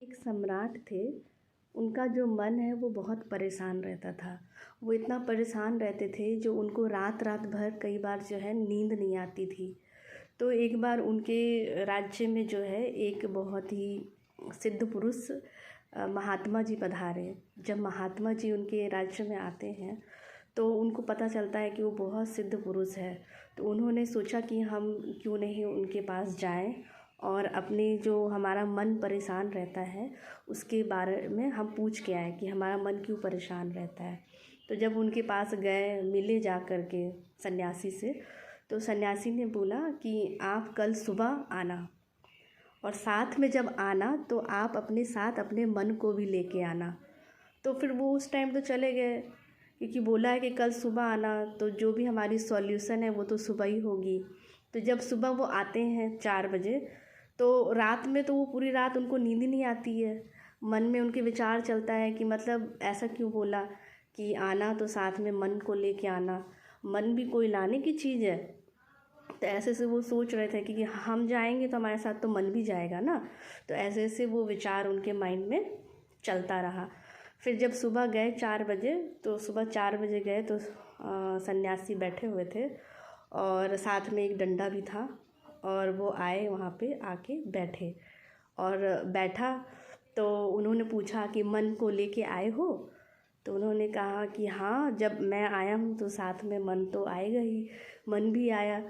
एक सम्राट थे। उनका जो मन है वो बहुत परेशान रहता था। वो इतना परेशान रहते थे जो उनको रात रात भर कई बार जो है नींद नहीं आती थी। तो एक बार उनके राज्य में जो है एक बहुत ही सिद्ध पुरुष महात्मा जी पधारे। जब महात्मा जी उनके राज्य में आते हैं तो उनको पता चलता है कि वो बहुत सिद्ध पुरुष है। तो उन्होंने सोचा कि हम क्यों नहीं उनके पास जाएं और अपने जो हमारा मन परेशान रहता है उसके बारे में हम पूछ के आए कि हमारा मन क्यों परेशान रहता है। तो जब उनके पास गए, मिले जा कर के सन्यासी से, तो सन्यासी ने बोला कि आप कल सुबह आना और साथ में जब आना तो आप अपने साथ अपने मन को भी लेके आना। तो फिर वो उस टाइम तो चले गए, क्योंकि बोला है कि कल सुबह आना, तो जो भी हमारी सॉल्यूशन है वो तो सुबह ही होगी। तो जब सुबह वो आते हैं 4 बजे, तो रात में तो वो पूरी रात उनको नींद ही नहीं आती है। मन में उनके विचार चलता है कि मतलब ऐसा क्यों बोला कि आना तो साथ में मन को लेके आना, मन भी कोई लाने की चीज़ है। तो ऐसे से वो सोच रहे थे कि हम जाएंगे तो हमारे साथ तो मन भी जाएगा ना। तो ऐसे ऐसे वो विचार उनके माइंड में चलता रहा। फिर जब सुबह गए 4 बजे, तो सुबह 4 बजे गए तो सन्यासी बैठे हुए थे और साथ में एक डंडा भी था। और वो आए, वहाँ पे आके बैठे और बैठा तो उन्होंने पूछा कि मन को लेके आए हो? तो उन्होंने कहा कि हाँ, जब मैं आया हूँ तो साथ में मन तो आएगा ही। मन भी आया।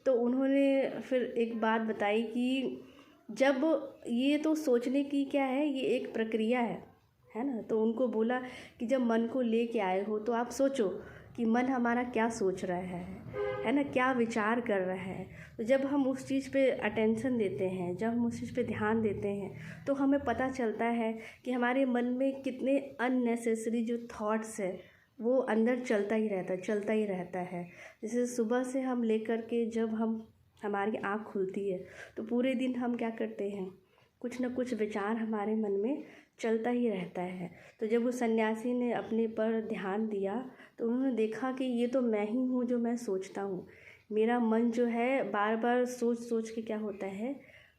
तो उन्होंने फिर एक बात बताई कि जब ये तो सोचने की क्या है, ये एक प्रक्रिया है ना। तो उनको बोला कि जब मन को लेके आए हो तो आप सोचो कि मन हमारा क्या सोच रहा है ना, क्या विचार कर रहा है। तो जब हम उस चीज़ पे अटेंशन देते हैं, जब हम उस चीज़ पे ध्यान देते हैं, तो हमें पता चलता है कि हमारे मन में कितने अननेसेसरी जो थॉट्स है वो अंदर चलता ही रहता है। जैसे सुबह से हम लेकर के जब हमारी आँख खुलती है तो पूरे दिन हम क्या करते हैं, कुछ न कुछ विचार हमारे मन में चलता ही रहता है। तो जब उस सन्यासी ने अपने पर ध्यान दिया तो उन्होंने देखा कि ये तो मैं ही हूँ जो मैं सोचता हूँ। मेरा मन जो है बार बार सोच सोच के क्या होता है,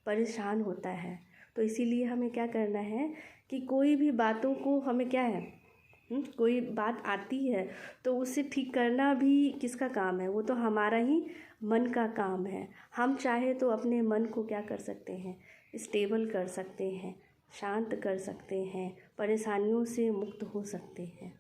परेशान होता है। तो इसीलिए हमें क्या करना है कि कोई भी बातों को हमें क्या है, कोई बात आती है तो उसे ठीक करना भी किसका काम है, वो तो हमारा ही मन का काम है। हम चाहे तो अपने मन को क्या कर सकते हैं, स्टेबल कर सकते हैं, शांत कर सकते हैं, परेशानियों से मुक्त हो सकते हैं।